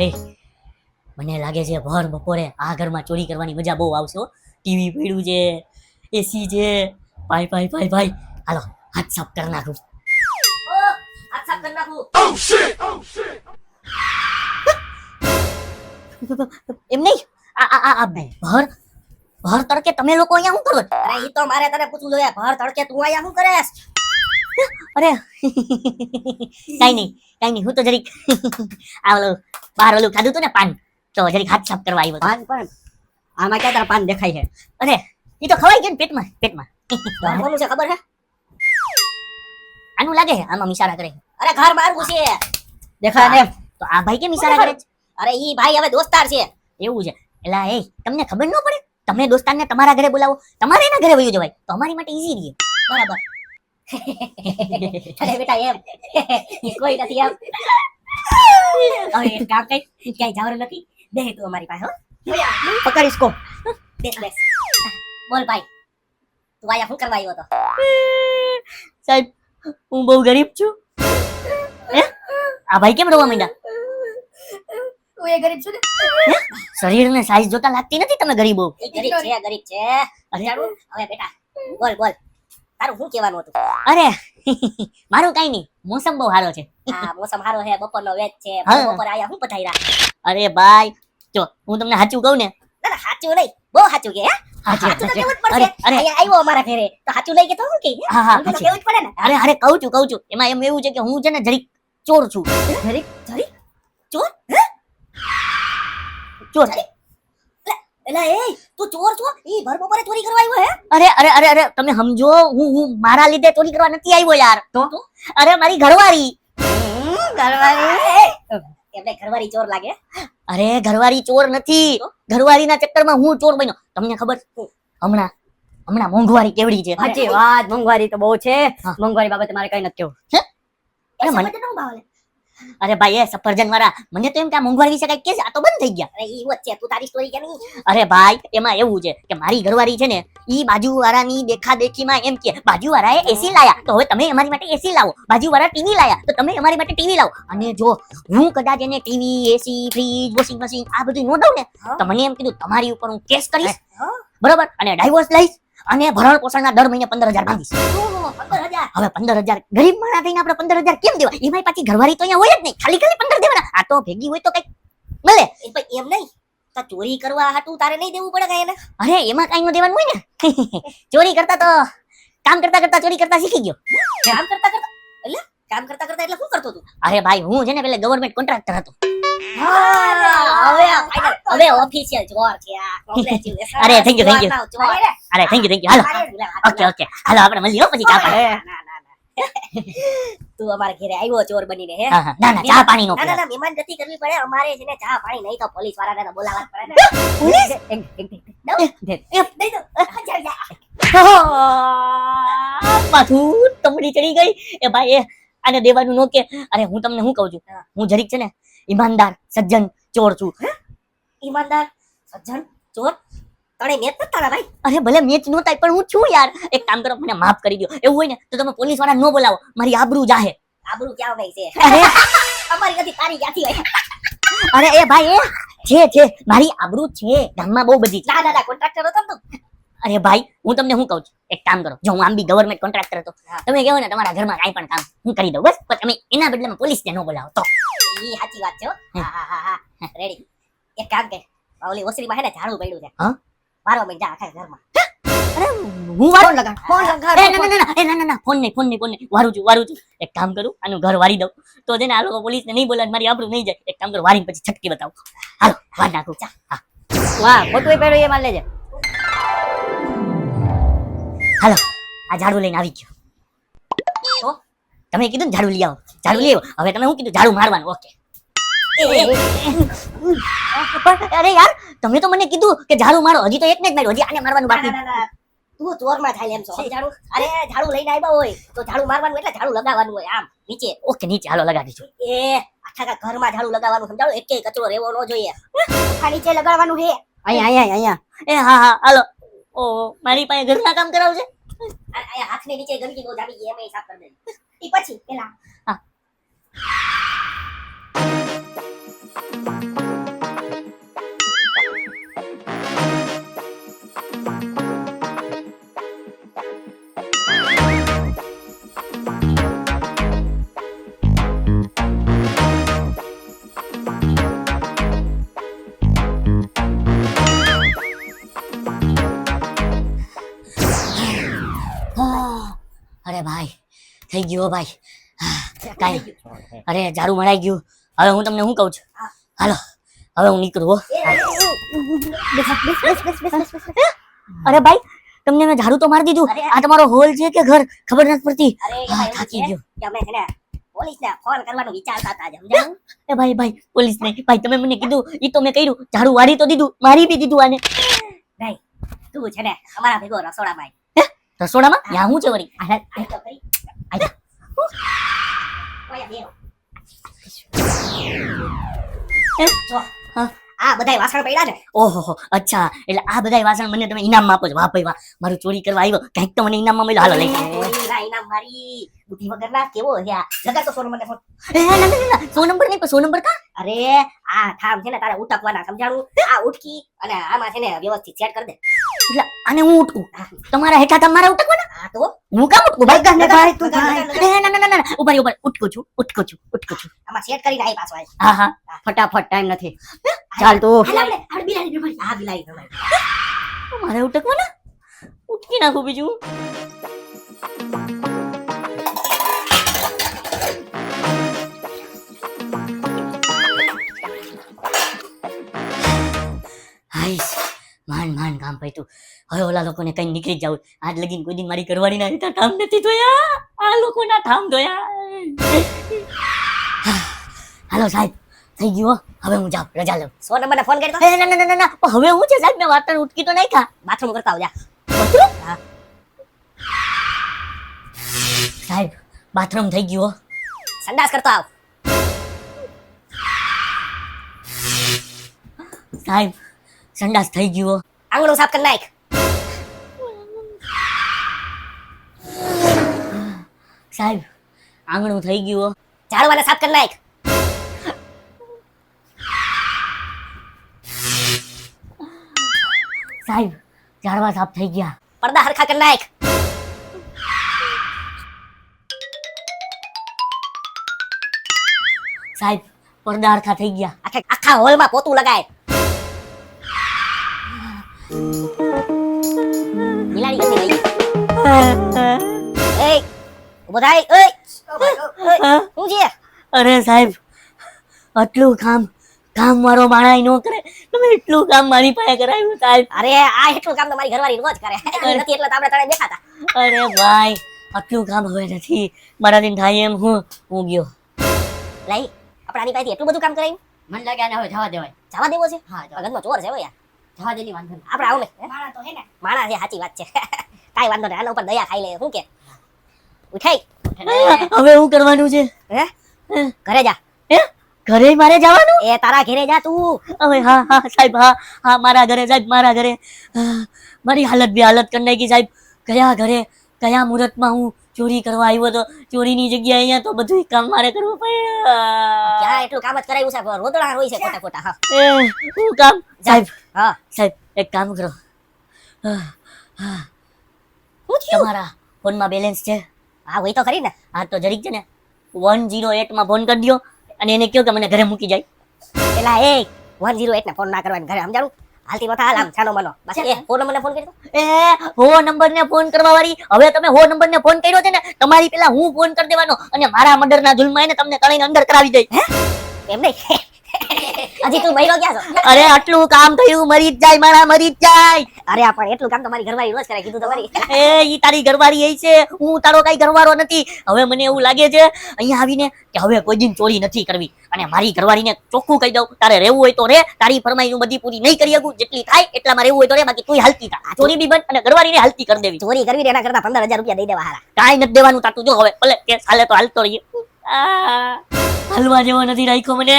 એ મને લાગે છે ભર બપોરે આ ઘરમાં ચોરી કરવાની મજા બહુ આવશે હો. ટીવી પડ્યું છે, એસી છે, ભાઈ ભાઈ ભાઈ ભાઈ હાલો હાથ સાફ કરી નાખું. હાથ સાફ કરી નાખું. એમ નહીં આ ભર ભર તડકે તમે લોકો અહીંયા શું કરો? અરે ઈ તો મારે તને પૂછવું જોઈએ, ભર તડકે તું અહીંયા શું કરેસ? અરે કાઈ નહીં હું તો જરીક આ ઓલું બહાર ઓલું ખાધું હતું ને પાન, તો જરીક હાથ સાફ કરવા આવ્યો. પાન પણ આમાં ક્યાં તારા પાન દેખાય છે? અરે એ તો ખવાઈ ગયું ને પેટમાં. કોનું છે ખબર છે? આનું લાગે આમાં મિસારા કરે. અરે ઘર મારું છે, દેખાય ને? તો આ ભાઈ કેમ મિસારા કરે છે? અરે ઈ ભાઈ હવે દોસ્તાર છે. એવું છે? એલા એ તમને ખબર ન પડે? તમે દોસ્તારને તમારા ઘરે બોલાવો, તમારે એના ઘરે વયું જવાય, તો અમારી માટે ઈઝી રહે. બરાબર. અરે બેટા એમ કોઈ નથી એમ. હવે એક કામ કર, ક્યાંય જવાનું નથી, દે તું અમારી પાસે હો. પકડીશ કો. બેસ. બોલ ભાઈ, તું આયા શું કરવા આવ્યો હતો? સાહેબ હું બહુ ગરીબ છું. હે આ ભાઈ કેમ રોવા માંડ્યા? હું એ ગરીબ છું ને. શરીરને સાઈઝ જોતા લાગતી નથી તમે ગરીબ હો. એ ગરીબ છે. અરે હવે બેટા બોલ તારું શું કહેવાનું હતું? અરે મારું કઈ નહીં, મોસમ બહુ સારો છે. હા મોસમ સારો છે, બપોરનો વેચ છે, હા. બપોર આયા શું પથાયરા? અરે ભાઈ જો હું તમને સાચું કહું ને, ના ના સાચું નહીં, બહુ સાચું કે હે? સાચું તો કેવું જ પડશે. અરે અહીંયા આવ્યો અમારા ઘરે તો સાચું લઈ કે તો શું કે? હા, હું તો કેવું જ પડે ને. અરે કહું છું એમાં એમ એવું છે કે હું છે ને જરીક ચોર છું. જરીક ચોર? ચોર. એલા એ તું ચોર છો? ઈ ભર બપોરે ચોરી કરવા આવ્યો હે? અરે તમે સમજો, હું મારા લીધે ચોરી કરવા નથી આવ્યો યાર. તો અરે મારી ઘરવાળી. એમને ઘરવાળી ચોર લાગે? અરે ઘરવાળી ચોર નથી, ઘરવાળીના ચક્કરમાં હું ચોર બન્યો. તમને ખબર હમણાં મોંઘવારી કેવડી છે? સાચી વાત, મોંઘવારી તો બહુ છે. મોંઘવારી બાબતે મારે કઈ નથી કેવું. અરે મને અરે ભાઈ એ સફરજન વાળા મને તો એમ કે આ મોંઘવારી વિશે કઈ કે છે, આ તો બંધ થઈ ગયા. અરે ઈ વાત છે, તું તારી સ્ટોરી કે નહીં? અરે ભાઈ એમાં એવું છે કે મારી ઘરવાળી છે ને ઈ બાજુવાળાની દેખાદેખીમાં એમ કે બાજુવાળાએ એસી લાયા તો હવે તમે અમારી માટે એસી લાવો, બાજુવાળા ટીવી લાયા તો તમે અમારી માટે ટીવી લાવો. અને જો હું કદાચ એને ટીવી, એસી, ફ્રીજ, વોશિંગ મશીન આ બધું ન દઉં ને તો મને એમ કીધું તમારી ઉપર હું કેસ કરીશ, બરોબર, અને ડાયવોર્સ લઈશ અને ભરણ પોષણના દર મહિને 15,000 માંગીશ. 15,000? હવે 15,000 ગરીબ માણસ થઈને આપણે 15,000 કેમ દેવા? એમાંય પાછી ઘરવાળી તો અહીંયા હોય જ નહીં, ખાલી 15 દેવાના. આ તો ભેગી હોય તો કઈક મળે. એ ભાઈ એમ નહીં, તો ચોરી કરવા હાટું તારે નહીં દેવું પડે કાંઈ એને? અરે એમાં કઈ ન દેવાનું હોય ને. ચોરી કરતા તો કામ કરતા ચોરી કરતા શીખી ગયો. કામ કરતા એટલે શું કરતો તું? અરે ભાઈ હું છે ને પેલે ગવર્નમેન્ટ કોન્ટ્રાક્ટર હતો. હવે ઓફિશિયલ ચોર છે આ. Congratulations. અરે thank you. ચોર. અરે થેન્ક યુ હાલો ઓકે હાલો આપણે મળીએ હો પછી ચા પાણી. ના. તું અમારા ઘરે આવ્યો ચોર બનીને હે? હા ના ચા પાણી નો ના મહેમાન ગતિ કરવી પડે અમારે છે ને, ચા પાણી નહીં તો પોલીસ વાળાને તો બોલાવવા જ પડે ને. પોલીસ દઈ દો. માથું તમડી ચડી ગઈ. એ ભાઈ એ આને દેવાનું નો કે. અરે હું તમને શું કહું છું, હું જરીક છે ને ઈમાનદાર સજ્જન ચોર છું. ઈમાનદાર સજ્જન ચોર? તને મેચ ન તારા ભાઈ? અરે ભલે મેચ નો થાય પણ હું છું યાર. એક કામ કરો મને માફ કરી દો. એવું હોય ને તો તમે પોલીસ વાળા નો બોલાવો, મારી આબરૂ જાહે. આબરૂ ક્યાં ભાઈ છે? અરે અમારી ગતિ તારી ક્યાંથી હોય? અરે એ ભાઈ એ છે મારી આબરૂ છે ગામમાં બહુ બધી છે. ના કોન્ટ્રાક્ટર હતો ને તું? અરે ભાઈ હું તમને શું કહું છું, એક કામ કરો, જો હું આમ બી ગવર્નમેન્ટ કોન્ટ્રાક્ટર હતો, તમે કહો ને તમારા ઘરમાં કાંઈ પણ કામ હું કરી દઉં, બસ પણ તમે એના બદલામાં પોલીસને ન બોલાવો તો. ઈ સાચી વાત છે હો. હા રેડી. એક કામ કર, ઓલી ઓસરીમાં હે ને ઝાડુ પડ્યું છે, હા મારો મેં જા આખા ઘરમાં. અરે હું વારું લગાડ. ફોન લગાડ. ના ફોન નહીં વારું છું. એક કામ કરું, આનું ઘર વારી દઉં તો છે ને આ લોકો પોલીસને નહીં બોલાવે, મારી આબરૂ નહીં જાય. એક કામ કરું, વારીને પછી છટકી બતાવું. હાલો વાર નાખું. હા વાહ ખોટું પડ્યું એ માન લેજે. હાલો આ ઝાડુ લઈને આવી ગયો. તો તમે કીધું ને ઝાડુ લઈ આવો, ઝાડુ લઈ આવો. હવે તમે શું કીધું? ઝાડુ મારવાનું. ઓકે. અરે યાર તમે તો મને કીધું કે ઝાડુ મારો, હજી તો એકને જ માર્યો, હજી આને મારવાનું બાકી. તું ચોરમાં થાય એમ છો? ઝાડુ અરે ઝાડુ લઈને આવ્યા હોય તો ઝાડુ મારવાનું એટલે ઝાડુ લગાવવાનું હોય આમ નીચે. ઓકે નીચે હાલો લગાડી દઈશું. એ આખા ઘરમાં ઝાડુ લગાવવાનું સમજાવો, એકેય કચરો રહેવો ન જોઈએ. આ નીચે લગાવવાનું છે. અહીંયા. એ હા હાલો. ઓ મારી પાસે ઘરના કામ કરાવશે. અહીંયા હાથની નીચે ગંદકી બહુ જામી ગઈ, એમ સાફ કરી દે. ઈ પછી પેલા હા અરે ભાઈ થઈ ગયો ભાઈ કાંઈ અરે ઝાડુ મળાઈ ગયું હવે હું તમને શું કહું છું હાલો હવે હું નીકળું હો. અરે ભાઈ તમને મેં ઝાડુ તો મારી દીધું આ તમારો હોલ છે કે ઘર ખબર નથી પડતી થાકી ગયો કે અમે છે ને પોલીસને ફોન કરવાનું વિચારતા હતા સમજાયું એ ભાઈ ભાઈ પોલીસ નહીં ભાઈ તમે મને કીધું ઈ તો મેં કર્યું ઝાડુ વાળી તો દીધું મારી બી દીધું આને ભાઈ તું છે ને અમારા ભેગો રસોડામાં રસોડામાં યા હું છે વળી આય તો કરી આય ઓય દેવ જો હા. આ બધાય વાસણ પડ્યા છે ઓહો અચ્છા એટલે આ બધાય વાસણ મને તમે ઇનામ આપો છો વાહ ભાઈ વાહ મારું ચોરી કરવા આવ્યો કંઈક તો મને ઇનામમાં મળ્યું હાલો લઈ ના ઇનામ મારી બુદ્ધિ વગરના કેવો છે આ જગત તો સોનું મને ફોન ના સો નંબર નહીં પણ સો નંબર કા અરે આ થામ છે ને તારે ઉટકવાના સમજાણું આ ઉટકી અને આમાં છે ને વ્યવસ્થિત સેટ કરી દે એટલે આને હું ઉઠકું તમારા હેઠા તમારે ઉઠકવાના આ તો હું કામ ઉઠકું ભાઈ ને ભાઈ, તું ભાઈ. ના ઉપર ઉપર ઉઠકું છું આમાં સેટ કરીને આવી પાછો આય હા હા ફટાફટ ટાઈમ નથી ચાલ તો આ બિલાડી રમાડી આ બિલાડી રમાડી મારે ઉઠકવાના ઉઠકી નાખું બીજું હાઈશ માંડ કામ પૈતું હવે ઓલા લોકોને કઈ નીકળી જાવ આજ લગીન કોઈ દિન મારી કરવાડી ના હતા ઠામ નથી ધોયા આ લોકોના ઠામ ધોયા હાલો સાહેબ થઈ ગયું હો. હવે હું જાઉં રજા લઉં 100 નંબરને ફોન કરી તો ના પણ હવે હું છે સાહેબ મેં વાર્તા ઉઠકી તો નહીં ખા બાથરૂમ કરતા આવજા સાહેબ બાથરૂમ થઈ ગયું હો. સંડાસ કરતો આવ સાહેબ સંડાસ થઈ ગયું હો. આંગણું સાફ કરી નાખ સાહેબ આંગણું થઈ ગયું હો. ઝાડવાને સાફ કરી નાખ સાહેબ ઝાડવા સાફ થઈ ગયા પડદા હરખા કરી નાખ સાહેબ પડદા હરખા થઈ ગયા આખા હોલમાં પોતું લગાય બિલાડી ગંદી રહી એય ઉભો થાય એય શું છે અરે સાહેબ આટલું કામ વાળો માણા નો કરે તમે એટલું કામ મારી પાસે કરાવ્યું સાહેબ અરે આ એટલું કામ તો મારી ઘરવાળી રોજ કરે ઈ નથી એટલે તો આપણે તને દેખાતા અરે ભાઈ આટલું કામ હવે નથી મારાથી થાય એમ હું ગયો લઈ આપણે આની પાસેથી એટલું બધું કામ કરાયું મને લાગે આને હવે જવા દેવાય જવા દેવો છે હા ઘરમાં ચોર છે હો યાર જવા દેની વાંધો નહીં. આપણે આવું ને માણા તો હે ને માણા છે સાચી વાત છે કાઈ વાંધો નહીં આના ઉપર દયા ખાઈ લે શું કે ઉઠાઈ હવે હું કરવાનું છે હે ઘરે જા ઘરે મારે જવાનું એ તારા ઘરે જા તું હવે હા સાહેબ હા મારા ઘરે સાહેબ મારા ઘરે મારી હાલત બી હાલત કરી નાખી સાહેબ કયા ઘરે કયા મુહૂર્તમાં હું ચોરી કરવા આવ્યો તો ચોરીની જગ્યાએ અહીંયા તો બધું કામ મારે કરવું પડે ક્યાં એટલું કામ જ કરાયું છે રોદડા હોય છે ખોટા ખોટા હા હું કામ સાહેબ હા સાહેબ એક કામ કરો તમારા ફોનમાં બેલેન્સ છે હા હોય તો ખરી ને હા તો જરીક છે ને 108 માં ફોન કરી દો અને એને કહો કે મને ઘરે મૂકી જાય પેલા એ 108 ને ફોન ના કરવાની ઘરે સમજાણું હાલતી નતા હાલ આમ છાનો મનો બસ એ ફોન નંબરને ફોન કરી દો હો નંબર ને ફોન કરવા વાળી હવે તમે હો નંબર ને ફોન કર્યો છે ને તમારી પેલા હું ફોન કરી દેવાનો અને મારા મર્ડર ના જુલ્મ એને તમને તળીને અંદર કરાવી દઈ એમ નહીં હજી તું મહિનો ક્યાં છો અરે આટલું કામ થયું મરી જ જાય મારા મરી જ જાય અરે આ પણ એટલું કામ તમારી ઘરવાળી રોજ કરે કીધું તમારી ઈ તારી ઘરવાળી એ છે હું તારો કઈ ઘરવાળો નથી હવે મને એવું લાગે છે અહીંયા આવીને કે હવે કોઈ દિન ચોરી નથી કરવી અને મારી ઘરવાળીને ચોખ્ખું કહી દઉં તારે રહેવું હોય તો રે તારી ફરમાઈ હું બધી પૂરી નહીં કરી શકું જેટલી થાય એટલામાં રહેવું હોય તો રે બાકી તું હાલતી થા ચોરી બી બંધ અને ઘરવાળીને હાલતી કરી દેવી ચોરી કરવી એના કરતા 15,000 રૂપિયા દઈ દેવા હારા કાંઈ નથી દેવાનું તાતું જો હવે ભલે કે હાલે તો હાલતો રહીએ હાલવા જેવો નથી રાખ્યો મને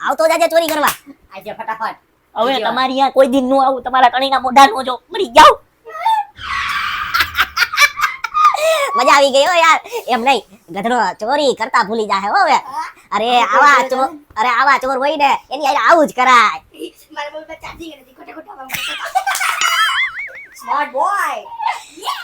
આવતો જાજે ચોરી કરવા આજે ફટાફટ હવે તમારી અહીંયા કોઈ દિન નો આવું તમારા કણીના મોઢા નો જો મરી જાવ મજા આવી ગઈ હો યાર એમ નહીં ગધડો ચોરી કરતા ભૂલી જાય હો હવે અરે આવા ચોર હોય ને એની હારે આવું જ કરાય મારા મોબાઈલ ચાર્જિંગ નથી ખોટા ખોટા સ્માર્ટ બોય